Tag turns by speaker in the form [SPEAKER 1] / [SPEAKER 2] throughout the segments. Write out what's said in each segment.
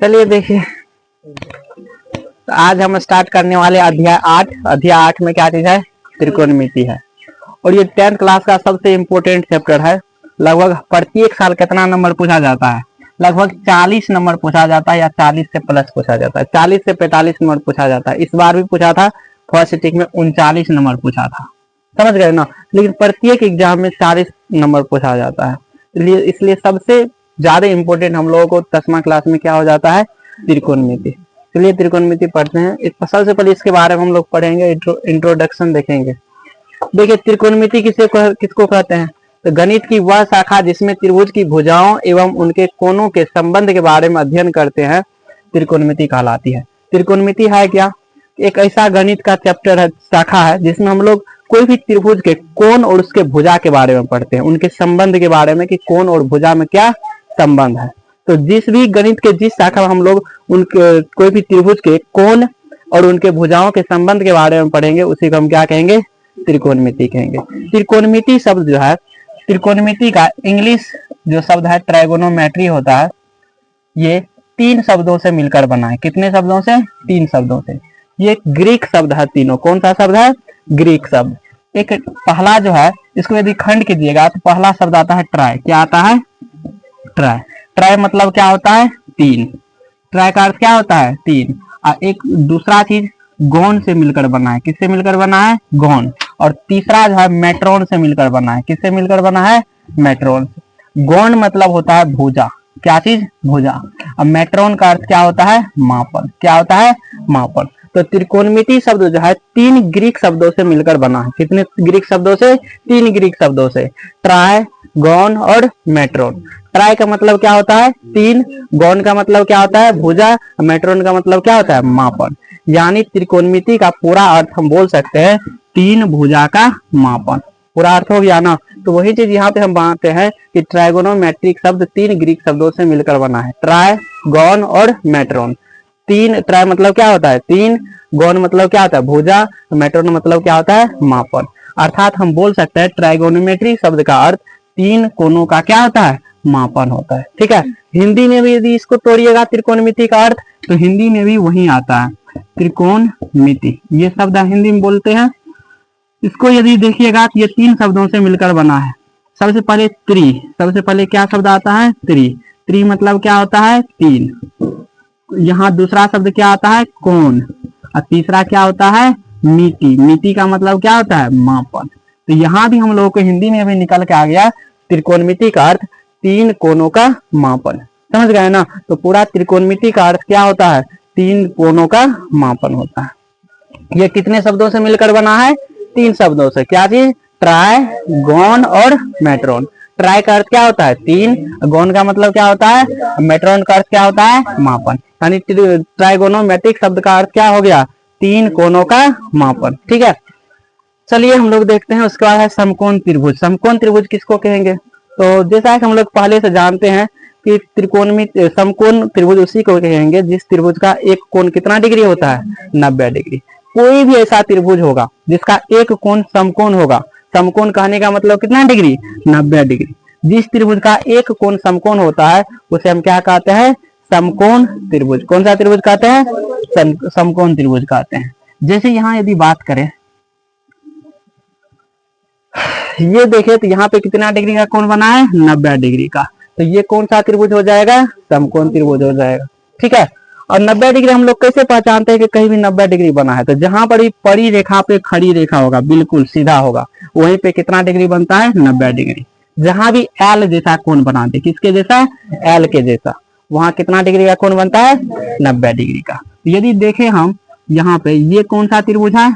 [SPEAKER 1] चलिए देखिए, तो आज हम स्टार्ट करने वाले अध्याय 8। अध्याय 8 में क्या चीज है? त्रिकोणमिति है। और ये 10th क्लास का सबसे इम्पोर्टेंट चैप्टर है। लगभग प्रत्येक साल कितना नंबर पूछा जाता है? लगभग 40 नंबर पूछा जाता है, या 40 से प्लस पूछा जाता है। 40 से 45 नंबर पूछा जाता है। इस बार भी पूछा था, फर्स्ट सिटिंग में 39 नंबर पूछा था, समझ गए ना। लेकिन प्रत्येक एग्जाम में 40 नंबर पूछा जाता है। इसलिए सबसे ज्यादा इम्पोर्टेंट हम लोगों को 10वीं क्लास में क्या हो जाता है? त्रिकोणमिति। चलिए त्रिकोणमिति पढ़ते हैं। सबसे पहले इसके बारे में हम लोग पढ़ेंगे, इंट्रोडक्शन देखेंगे। देखिए, त्रिकोणमिति किसको कहते हैं? तो गणित की वह शाखा जिसमें त्रिभुज की भुजाओं एवं उनके कोणों के संबंध के बारे में अध्ययन करते हैं, त्रिकोणमिति कहलाती है। त्रिकोणमिति है क्या? एक ऐसा गणित का चैप्टर है, शाखा है, जिसमें हम लोग कोई भी त्रिभुज के कोण और उसके भुजा के बारे में पढ़ते हैं, उनके संबंध के बारे में कि कोण और भुजा में क्या संबंध है। तो जिस भी गणित के जिस शाखा में हम लोग उनके कोई भी त्रिभुज के कोण और उनके भुजाओं के संबंध के बारे में पढ़ेंगे, उसी को हम क्या कहेंगे? त्रिकोणमिति कहेंगे। त्रिकोणमिति शब्द जो है, त्रिकोणमिति का इंग्लिश जो शब्द है ट्राइगोनोमेट्री होता है। ये 3 शब्दों से मिलकर बना है। कितने शब्दों से? 3 शब्दों से। ये ग्रीक शब्द है तीनों। कौन सा शब्द है? ग्रीक शब्द। एक पहला जो है, इसको यदि खंड कीजिएगा तो पहला शब्द आता है ट्राई। क्या आता है? ट्राई। ट्राई मतलब क्या होता है? 3। ट्राई का अर्थ क्या होता है? 3। और एक दूसरा चीज गौण से मिलकर बना है। किससे मिलकर बना है? गौण। और तीसरा जो है मेट्रोन से मिलकर बना है। किससे मिलकर बना है? मेट्रोन से। गौण मतलब होता है भुजा। क्या चीज? भुजा। अब मेट्रोन का अर्थ क्या होता है? मापन। क्या होता है? मापन। तो त्रिकोणमिति शब्द जो है 3 ग्रीक शब्दों से मिलकर बना है। कितने ग्रीक शब्दों से? 3 ग्रीक शब्दों से। ट्राई, गौण और मेट्रोन। ट्राई का मतलब क्या होता है? 3। गौण का मतलब क्या होता है? भुजा। मेट्रोन का मतलब क्या होता है? मापन। यानी त्रिकोणमिति का पूरा अर्थ हम बोल सकते हैं 3 भुजा का मापन। पूरा अर्थ हो गया ना। तो वही चीज यहाँ पे हम मानते हैं कि ट्राइगोनोमेट्रिक शब्द 3 ग्रीक शब्दों से मिलकर बना है। ट्राई, गौण और मेट्रोन। 3 ट्राई मतलब क्या होता है? 3। गौण मतलब क्या होता है? भुजा। मेट्रोन मतलब क्या होता है? मापन। अर्थात हम बोल सकते हैं ट्राइगोनोमेट्री शब्द का अर्थ 3 कोणों का क्या होता है? मापन होता है। ठीक है। हिंदी में भी यदि इसको तोड़िएगा त्रिकोणमिति का अर्थ, तो हिंदी में भी वही आता है, त्रिकोणमिति। ये शब्द हिंदी में बोलते हैं। इसको यदि देखिएगा तो ये 3 शब्दों से मिलकर बना है। सबसे पहले त्रि। सबसे पहले क्या शब्द आता है? त्रि। त्रि मतलब क्या होता है? 3। यहाँ दूसरा शब्द क्या आता है? कोण। और तीसरा क्या होता है? मिति। मिति का मतलब क्या होता है? मापन। तो यहाँ भी हम लोगों को हिंदी में भी निकल के आ गया त्रिकोणमिति का अर्थ 3 कोणों का मापन। समझ गए ना। तो पूरा त्रिकोणमिति का अर्थ क्या होता है? 3 कोणों का मापन होता है। ये कितने शब्दों से मिलकर बना है? 3 शब्दों से। क्या चीज? ट्राई, गौण और मेट्रोन। ट्राई का अर्थ क्या होता है? 3। गौण का मतलब क्या होता है? मेट्रोन का अर्थ क्या होता है? मापन। यानी ट्राइगोनोमेट्रिक शब्द का अर्थ क्या हो गया? 3 कोणों का मापन। ठीक है। चलिए हम लोग देखते हैं। उसके बाद है समकोण त्रिभुज। समकोण त्रिभुज किसको कहेंगे? तो जैसा कि हम लोग पहले से जानते हैं कि त्रिकोणमिति समकोण त्रिभुज उसी को कहेंगे जिस त्रिभुज का एक कोण कितना डिग्री होता है? 90 डिग्री। कोई भी ऐसा त्रिभुज होगा जिसका एक कोण समकोण होगा। समकोण कहने का मतलब कितना डिग्री? 90 डिग्री। जिस त्रिभुज का एक कोण समकोण होता है उसे हम क्या कहते हैं? समकोण त्रिभुज। कौन सा त्रिभुज कहते हैं? समकोण त्रिभुज कहते हैं। जैसे यहाँ यदि बात करें, ये देखिए तो यहाँ पे कितना डिग्री का कोण बना है? 90 डिग्री का। तो ये कौन सा त्रिभुज हो जाएगा? समकोण त्रिभुज हो जाएगा। ठीक है। और 90 डिग्री हम लोग कैसे पहचानते हैं कि कहीं भी 90 डिग्री बना है? तो जहां पर भी परी रेखा पे खड़ी रेखा होगा, बिल्कुल सीधा होगा, वहीं पे कितना डिग्री बनता है? 90 डिग्री। जहां भी एल जैसा कोण बना दे, किसके जैसा? एल के जैसा, वहां कितना डिग्री का कोण बनता है? 90 डिग्री का। यदि देखें हम यहाँ पे, ये कौन सा त्रिभुज है?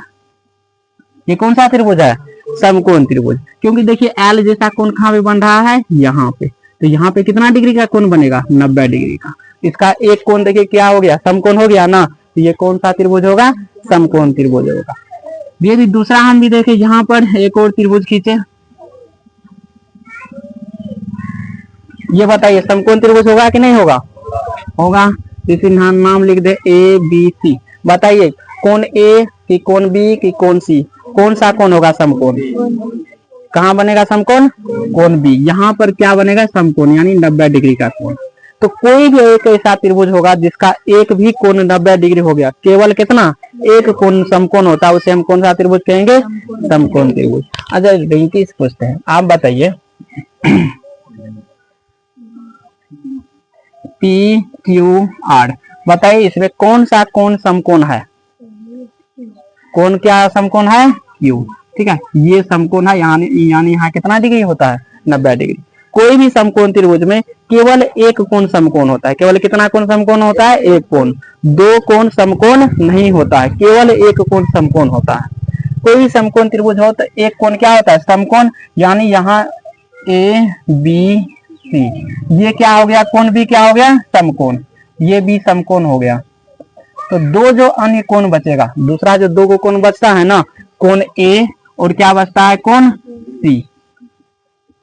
[SPEAKER 1] ये कौन सा त्रिभुज है? समकोण त्रिभुज। क्योंकि देखिए एल जैसा कोण कहाँ पे बन रहा है? यहाँ पे। तो यहाँ पे कितना डिग्री का कोण बनेगा? 90 डिग्री का। इसका एक कोण देखिए क्या हो गया? समकोण हो गया ना। तो ये कौन सा त्रिभुज होगा? समकोण त्रिभुज होगा। यदि दूसरा हम भी देखें, यहाँ पर एक और त्रिभुज खींचे, ये बताइए समकोण त्रिभुज होगा कि नहीं होगा? होगा। इसी नाम लिख दे ए बी सी। बताइए कोण ए कि कोण बी कि कोण सी, कौन सा कोण होगा समकोण? कहाँ बनेगा समकोण? कोण बी। यहाँ पर क्या बनेगा? समकोण, यानी 90 डिग्री का कोण। तो कोई भी एक ऐसा त्रिभुज होगा जिसका एक भी कोण 90 डिग्री हो गया, केवल कितना एक कोण समकोण होता है, उसे हम कौन सा त्रिभुज कहेंगे? समकोण त्रिभुज। अच्छा रिंकी से पूछते हैं, आप बताइए पी क्यू आर, बताइए इसमें कौन सा कोण समकोण है? कौन क्या समकोण है? क्यू। ठीक है, ये समकोण है, यानी यहाँ कितना डिग्री होता है? 90 डिग्री। कोई भी समकोण त्रिभुज में केवल एक कोण समकोण होता है। केवल कितना कोण समकोण होता है? एक कोण। दो कोण समकोण नहीं होता है, केवल एक कोण समकोण होता है। कोई भी समकोण त्रिभुज हो तो एक कोण क्या होता है? समकोण। यानी यहाँ ए बी सी, ये क्या हो गया? कोण भी क्या हो गया? समकोण। ये भी समकोण हो गया। तो दो जो अन्य कोण बचेगा, दूसरा जो दो कोण बचता है ना, कोण ए और क्या बचता है? कोण सी।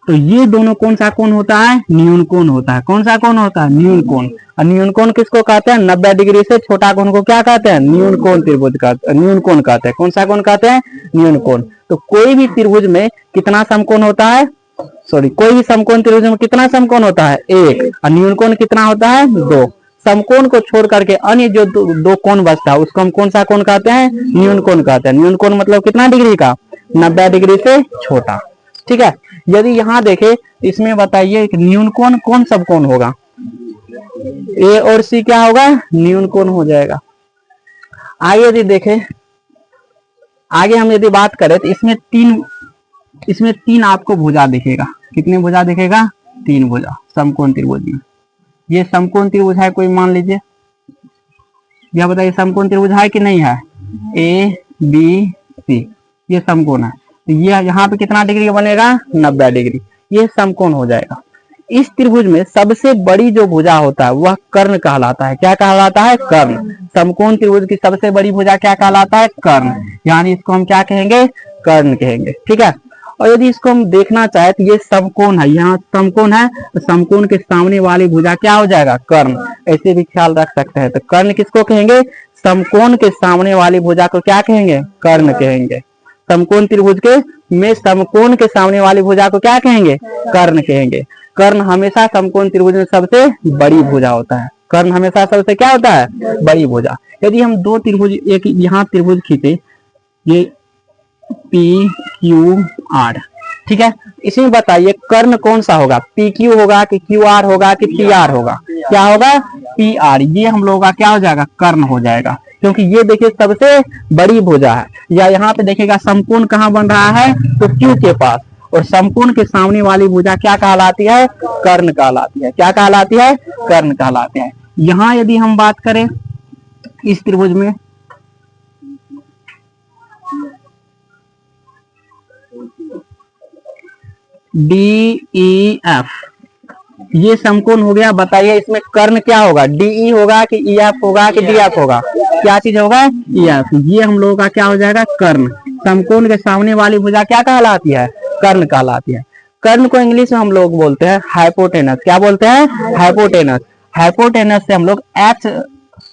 [SPEAKER 1] तो ये दोनों कौन सा कोण होता है? न्यून कोण होता है। कौन सा कोण होता है? न्यून कोण। और न्यून कोण किसको कहते हैं? 90 डिग्री से छोटा कोण को क्या कहते हैं? न्यून कोण त्रिभुज कहते हैं, न्यून कोण कहते हैं। कौन सा कोण कहते हैं? न्यून कोण। तो कोई भी त्रिभुज में कितना समकोण होता है? सॉरी, कोई भी समकोण त्रिभुज में कितना समकोण होता है? एक। और न्यून कोण कितना होता है? दो। समकोण को छोड़ करके अन्य जो दो कोण बचता है उसको हम कौन सा कोण कहते हैं? न्यून कोण कहते हैं। न्यून कोण मतलब कितना डिग्री का? 90 डिग्री से छोटा। ठीक है, यदि यहाँ देखे इसमें बताइए न्यून कोण कौन सब कोण होगा? ए और सी क्या होगा? न्यून कोण हो जाएगा। आगे यदि देखे, आगे हम यदि बात करें तो इसमें तीन आपको भुजा दिखेगा। कितने भुजा दिखेगा? तीन भुजा समकोण त्रिभुज में। ये समकोण त्रिभुज है कोई, मान लीजिए, यह बताइए समकोण त्रिभुज है कि नहीं है? ए बी सी, ये समकोण है। तो ये यहाँ पे कितना डिग्री बनेगा? 90 डिग्री। ये समकोण हो जाएगा। इस त्रिभुज में सबसे बड़ी जो भुजा होता है वह कर्ण कहलाता है। क्या कहलाता है? कर्ण। समकोण त्रिभुज की सबसे बड़ी भुजा क्या कहलाता है? कर्ण। यानी इसको हम क्या कहेंगे? कर्ण कहेंगे। ठीक है, और यदि इसको हम देखना चाहे तो ये समकोण है, यहाँ समकोण है, तो समकोण के सामने वाली भुजा क्या हो जाएगा? कर्ण। ऐसे भी ख्याल रख सकते हैं। तो कर्ण किसको कहेंगे? समकोण के सामने वाली भुजा को क्या कहेंगे? कर्ण कहेंगे। समकोण त्रिभुज के में समकोण के सामने वाली भुजा को क्या कहेंगे? कर्ण कहेंगे। कर्ण हमेशा समकोण त्रिभुज में सबसे बड़ी भुजा होता है। कर्ण हमेशा सबसे क्या होता है? बड़ी भुजा। यदि हम दो त्रिभुज, एक यहाँ त्रिभुज खींचे, ये पी क्यू आर, ठीक है, इसमें बताइए कर्ण कौन सा होगा? पी क्यू होगा कि क्यू आर होगा कि पी आर होगा? क्या होगा? P R. ये हम लोगों का क्या हो जाएगा? कर्ण हो जाएगा, क्योंकि ये देखिए सबसे बड़ी भुजा है। या यहाँ पे देखिएगा समकोण कहाँ बन रहा है? तो क्यू के पास। और समकोण के सामने वाली भुजा क्या कहलाती है? कर्ण कहलाती है। क्या कहलाती है? कर्ण कहलाती है। यहाँ यदि हम बात करें इस त्रिभुज में, डी ई एफ, ये समकोण हो गया। बताइए इसमें कर्ण क्या होगा? डीई होगा कि ई एफ होगा कि डी एफ होगा? क्या चीज होगा? E F. ये हम लोगों का क्या हो जाएगा? कर्ण। समकोण के सामने वाली भुजा क्या कहलाती है? कर्ण कहलाती है। कर्ण को इंग्लिश में हम लोग बोलते हैं हाइपोटेनस। क्या बोलते हैं? हाइपोटेनस। हाइपोटेनस से हम लोग एच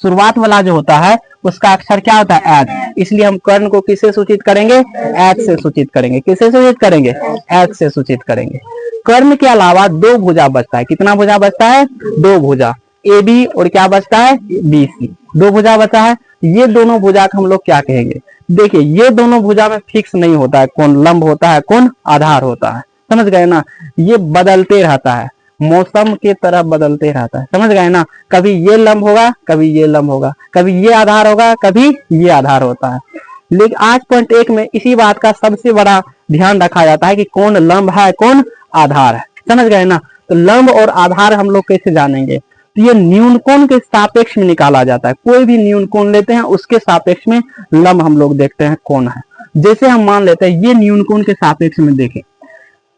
[SPEAKER 1] शुरुआत वाला जो होता है उसका अक्षर क्या होता है? एच। इसलिए हम कर्ण को किससे सूचित करेंगे? एच से सूचित करेंगे। किससे सूचित करेंगे? एच से सूचित करेंगे। कर्ण के अलावा दो भुजा बचता है। कितना भुजा बचता है? दो भुजा, ए बी और क्या बचता है? B C. दो भुजा बचा है। ये दोनों भुजा को हम लोग क्या कहेंगे? देखिए ये दोनों भुजा में फिक्स नहीं होता है, कौन लंब होता है कौन आधार होता है। समझ गए ना? ये बदलते रहता है, मौसम के तरह बदलते रहता है। समझ गए ना? कभी ये लंब होगा, कभी ये लंब होगा, कभी ये आधार होगा, कभी ये आधार होता है। लेकिन 8.1 में इसी बात का सबसे बड़ा ध्यान रखा जाता है कि कौन लंब है कौन आधार है। समझ गए ना? तो लंब और आधार हम लोग कैसे जानेंगे? तो ये न्यून कोण के सापेक्ष में निकाला जाता है। कोई भी न्यून कोण लेते हैं उसके सापेक्ष में लंब हम लोग देखते हैं कौन है। जैसे हम मान लेते हैं ये न्यून कोण के सापेक्ष में देखें,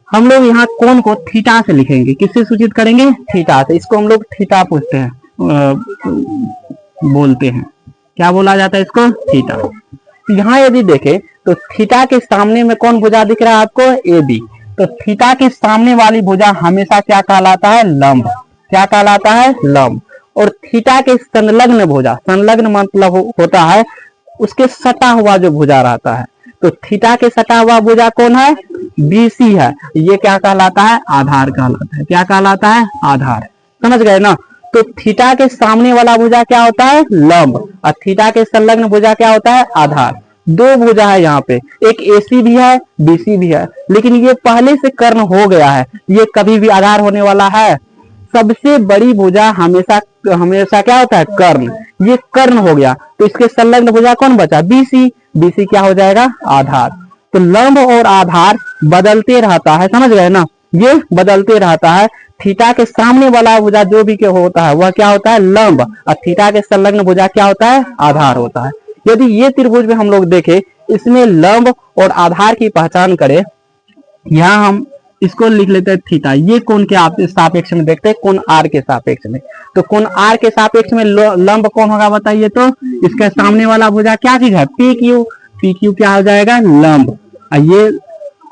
[SPEAKER 1] हम लोग यहाँ कोण को थीटा से लिखेंगे। किससे सूचित करेंगे? थीटा से। इसको हम लोग थीटा पूछते हैं, बोलते हैं। क्या बोला जाता है इसको? थीटा। यहाँ यदि देखें तो थीटा के सामने में कौन भुजा दिख रहा है आपको? ए बी। तो थीटा के सामने वाली भुजा हमेशा क्या कहलाता है? लंब। क्या कहलाता है? लंब। और थीटा के संलग्न भुजा, संलग्न मतलब होता है उसके सटा हुआ जो भुजा रहता है। तो थीटा के सटा हुआ भुजा कौन है? BC है। ये क्या कहलाता है? आधार कहलाता है। क्या कहलाता है? आधार। समझ गए ना? तो थीटा के सामने वाला भुजा क्या होता है? लंब। और थीटा के संलग्न भुजा क्या होता है? आधार। दो भुजा है यहाँ पे, एक AC भी है, BC भी है, लेकिन ये पहले से कर्ण हो गया है, ये कभी भी आधार होने वाला है? सबसे बड़ी भुजा हमेशा हमेशा क्या होता है? कर्ण। ये कर्ण हो गया, तो इसके संलग्न भुजा कौन बचा? BC। BC क्या हो जाएगा? आधार। तो लंब और आधार बदलते रहता है, समझ गए ना? ये बदलते रहता है। थीटा के सामने वाला भुजा जो भी के होता है वह क्या होता है? लंब। और थीटा के संलग्न भुजा क्या होता है? आधार होता है। यदि ये त्रिभुज में हम लोग देखें, इसमें लंब और आधार की पहचान करें, यहाँ हम इसको लिख लेते हैं थीटा। ये कोण के सापेक्ष में देखते हैं, कोण आर के सापेक्ष में। तो कोण आर के सापेक्ष में लंब कौन होगा बताइए? तो इसके सामने वाला भुजा क्या चीज है? PQ। PQ क्या हो जाएगा? लंब।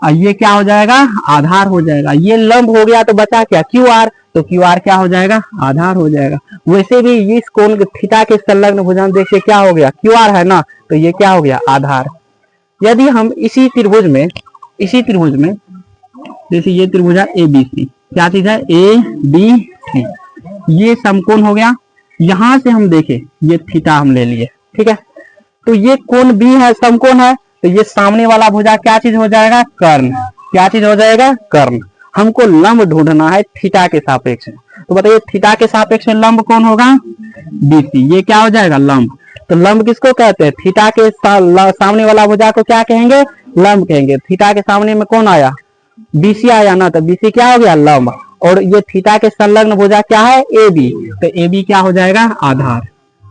[SPEAKER 1] ये क्या हो जाएगा? आधार हो जाएगा। ये लंब हो गया तो बचा क्या? QR। तो QR क्या हो जाएगा? आधार हो जाएगा। वैसे भी इस कोण थीटा के संलग्न भुजा देखिए क्या हो गया? QR है ना, तो ये क्या हो गया? आधार। यदि हम इसी त्रिभुज में जैसे ये त्रिभुज है ABC, क्या चीज है? ABC। ये समकोण हो गया। यहां से हम देखें, ये थीटा हम ले लिए, ठीक है? तो ये कोण B है, समकोण है, तो ये सामने वाला भुजा क्या चीज हो जाएगा? कर्ण। क्या चीज हो जाएगा? कर्ण। हमको लंब ढूंढना है थीटा के सापेक्ष में, तो बताइए थीटा के सापेक्ष में लंब कौन होगा? BC। ये क्या हो जाएगा? लंब। तो लंब किसको कहते हैं? थीटा के सामने वाला भुजा को क्या कहेंगे? लंब कहेंगे। थीटा के सामने में कौन आया? BC आया ना, तो BC क्या हो गया? लंब। और ये थीटा के संलग्न भुजा क्या है? AB। तो AB क्या हो जाएगा? आधार।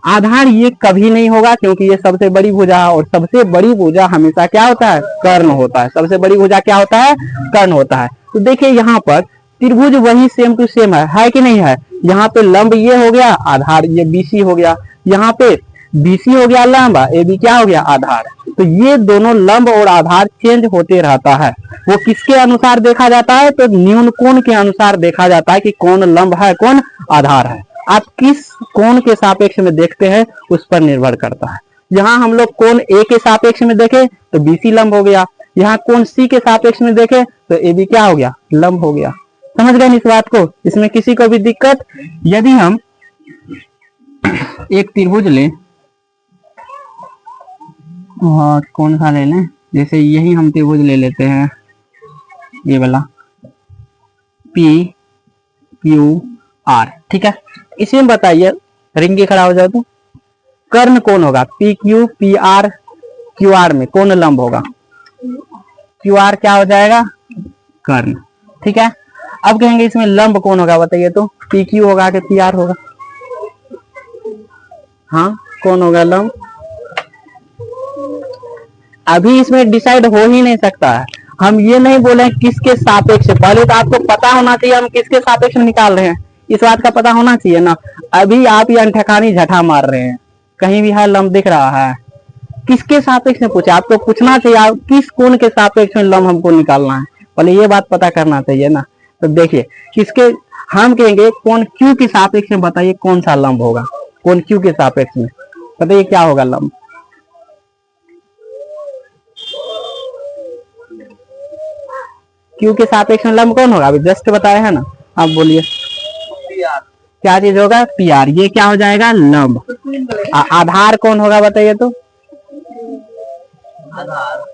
[SPEAKER 1] आधार ये कभी नहीं होगा, क्योंकि ये सबसे बड़ी भुजा है, और सबसे बड़ी भुजा हमेशा क्या होता है? कर्ण होता है। सबसे बड़ी भुजा क्या होता है? कर्ण होता है। तो देखिए यहाँ पर त्रिभुज वही सेम टू सेम है कि नहीं है? यहाँ पे लंब ये हो गया, आधार ये BC हो गया। यहाँ पे BC हो गया लंब, AB क्या हो गया? आधार। तो ये दोनों लंब और आधार चेंज होते रहता है। वो किसके अनुसार देखा जाता है? तो न्यून कोण के अनुसार देखा जाता है कि कौन लंब है, कौन आधार है। आप किस कोण के सापेक्ष में देखते हैं उस पर निर्भर करता है। यहाँ हम लोग कोण A के सापेक्ष में देखें तो BC लंब हो गया। यहाँ कोण C के सापेक्ष में देखें तो AB क्या हो गया? लंब हो गया। समझ गए इस बात को? इसमें किसी को भी दिक्कत? यदि हम एक त्रिभुज लें, और कौन सा ले लें? जैसे यही हम त्रिभुज ले लेते हैं, ये वाला PQR, ठीक है? इसमें बताइए, रिंग के खड़ा हो जाओ, तो कर्ण कौन होगा? PQ PR QR में कौन लंब होगा? QR क्या हो जाएगा? कर्ण, ठीक है? अब कहेंगे इसमें लंब कौन होगा बताइए? तो PQ होगा कि PR होगा? हाँ, कौन होगा लंब? अभी इसमें डिसाइड हो ही नहीं सकता है। हम ये नहीं बोले किसके सापेक्ष, पहले तो आपको पता होना चाहिए हम किसके सापेक्ष निकाल रहे हैं, इस बात का पता होना चाहिए ना। अभी आप ये अंठखानी झटा मार रहे हैं, कहीं भी है लंब दिख रहा है? किसके सापेक्ष में पूछे? आपको पूछना चाहिए आप किस कोण के सापेक्ष में लंब हमको निकालना है, पहले ये बात पता करना चाहिए ना। तो देखिए किसके, हम कहेंगे कोण Q के सापेक्ष में बताइए कौन सा लंब होगा? कोण Q के सापेक्ष में बताइए क्या होगा लंब? Q के सापेक्ष में लंब कौन होगा? अभी जस्ट बताया है ना, आप बोलिए क्या चीज होगा? PR। ये क्या हो जाएगा? लंब। आधार कौन होगा बताइए? तो आधार,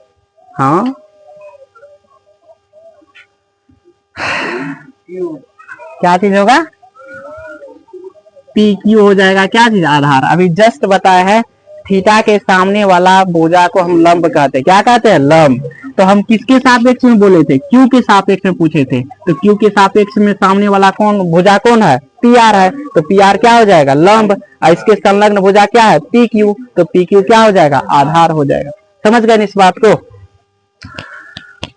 [SPEAKER 1] हाँ, क्या चीज होगा? PQ हो जाएगा क्या चीज? आधार। अभी जस्ट बताया है थीटा के सामने वाला भुजा को हम लंब कहते हैं। क्या कहते हैं? लंब। तो हम किसके सापेक्ष में बोले थे? Q के सापेक्ष में पूछे थे। तो Q के सापेक्ष में सामने वाला कौन भुजा कौन है? PR है। तो PR क्या हो जाएगा? लंब। और इसके संलग्न भुजा क्या है? PQ। तो PQ क्या हो जाएगा? आधार हो जाएगा। समझ गए इस बात को?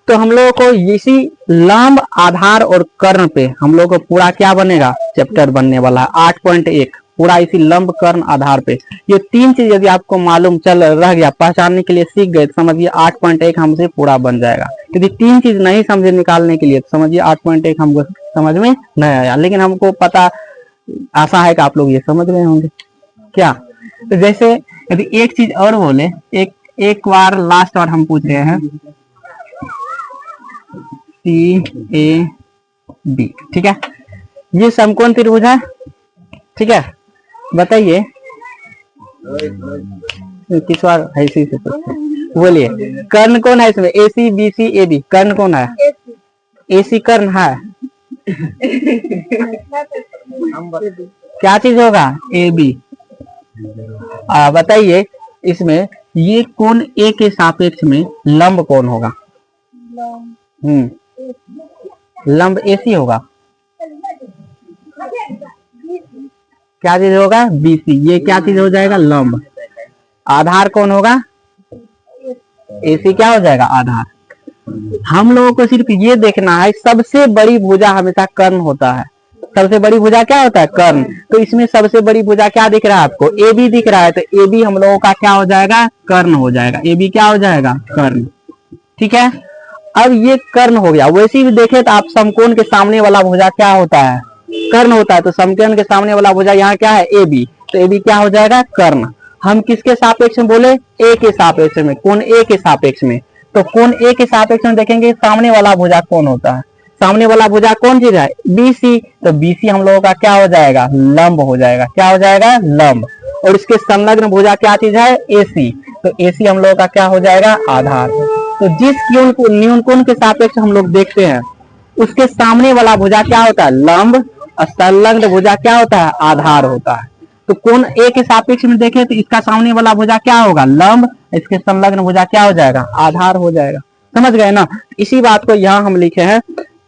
[SPEAKER 1] तो हम लोगों को इसी लंब, आधार और कर्ण पे हम लोग को पूरा क्या बनेगा? चैप्टर बनने वाला है 8.1, पूरा इसी लंब, कर्ण, आधार पे। ये तीन चीज यदि आपको मालूम चल रह गया, पहचानने के लिए सीख गए, तो समझिए 8.1 हमसे पूरा बन जाएगा। यदि तीन चीज नहीं समझे निकालने के लिए, तो समझिए 8.1 हमको समझ में नहीं आया, लेकिन हमको पता आशा है कि आप लोग ये समझ गए होंगे क्या। तो जैसे यदि एक चीज और बोले, एक बार लास्ट बार हम पूछ रहे हैं CAB, ठीक है? ये समकोण त्रिभुज है, ठीक है, बताइए किस बार ऐसे से पूछते हैं। बोलिए कर्ण कौन है इसमें, ए C B C A B, कर्ण कौन है? ए सी कर्ण है। क्या चीज होगा? A B. बताइए इसमें ये कोण ए के सापेक्ष में लंब कौन होगा? लंब ए सी होगा। क्या चीज होगा? B C. ये क्या चीज हो जाएगा? लंब। आधार कौन होगा? ए सी क्या हो जाएगा? आधार। हम लोगों को सिर्फ ये देखना है, सबसे बड़ी भुजा हमेशा कर्ण होता है। सबसे बड़ी भुजा क्या होता है? कर्ण। तो इसमें सबसे बड़ी भुजा क्या दिख रहा है आपको? ए बी दिख रहा है, तो ए बी हम लोगों का क्या हो जाएगा? कर्ण हो जाएगा। ए बी क्या हो जाएगा? कर्ण। ठीक है, अब ये कर्ण हो गया। वैसे भी देखे तो आप समकोण के सामने वाला भुजा क्या होता है? कर्ण होता है। तो समकोण के सामने वाला भुजा यहाँ क्या है? A B. तो ए बी क्या हो जाएगा? कर्ण। हम किसके सापेक्ष में बोले? ए के सापेक्ष में। कोण ए के सापेक्ष में। तो कोण ए के सापेक्ष में देखेंगे सामने वाला भुजा कौन होता है? सामने वाला भुजा कौन चीज है? बीसी। तो बीसी हम लोगों का क्या हो जाएगा? लंब हो जाएगा। क्या हो जाएगा? लंब। और इसके संलग्न भुजा क्या चीज है? एसी। तो एसी हम लोगों का क्या हो जाएगा? आधार। तो जिस कोण को न्यून कोण के सापेक्ष हम लोग देखते हैं उसके सामने वाला भुजा क्या होता है? लंब। और संलग्न भुजा क्या होता है? आधार होता है। तो कोण ए के सापेक्ष में देखें तो इसका सामने वाला भुजा क्या होगा? लंब। इसके संलग्न भुजा क्या हो जाएगा? आधार हो जाएगा। समझ गए ना? इसी बात को यहाँ हम लिखे हैं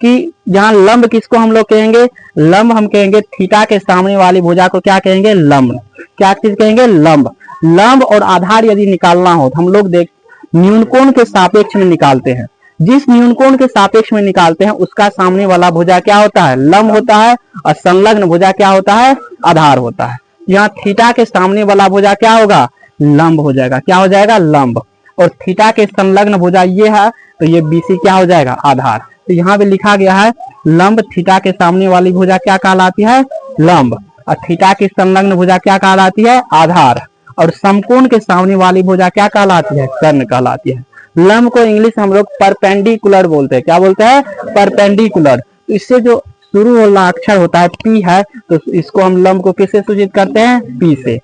[SPEAKER 1] कि यहाँ लंब किसको हम लोग कहेंगे? लंब हम कहेंगे थीटा के सामने वाली भुजा को क्या कहेंगे? लंब। क्या चीज कहेंगे? लंब। लंब और आधार यदि निकालना हो तो हम लोग देख न्यून कोण के सापेक्ष में निकालते हैं। जिस न्यून कोण के सापेक्ष में निकालते हैं उसका सामने वाला भुजा क्या होता है? लंब होता है। और संलग्न भुजा क्या होता है? आधार होता है। यहाँ थीटा के सामने वाला भुजा क्या होगा? लंब हो जाएगा। क्या हो जाएगा? लंब। और थीटा के संलग्न भुजा ये है, तो ये बीसी क्या हो जाएगा? आधार। तो यहाँ पे लिखा गया है लंब थीटा के सामने वाली भुजा क्या कहलाती है? लंब। और थीटा की संलग्न भुजा क्या कहलाती है? आधार। और समकोण के सामने वाली भुजा क्या कहलाती है? कर्ण कहलाती है। लंब को इंग्लिश हम लोग परपेंडिकुलर बोलते हैं। क्या बोलते हैं? परपेंडिकुलर। तो इससे जो शुरू वाला अक्षर होता है पी है, तो इसको हम लंब को किससे सूचित करते हैं? पी से।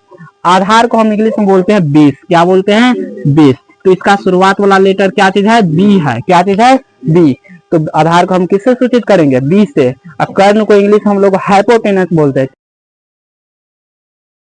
[SPEAKER 1] आधार को हम इंग्लिश में बोलते हैं बेस। क्या बोलते हैं? बेस। तो इसका शुरुआत वाला लेटर क्या चीज है? बी है। क्या चीज है? बी। तो आधार को हम किससे सूचित करेंगे? बी से। और कर्ण को इंग्लिश हम लोग हाइपोटेनस बोलते हैं।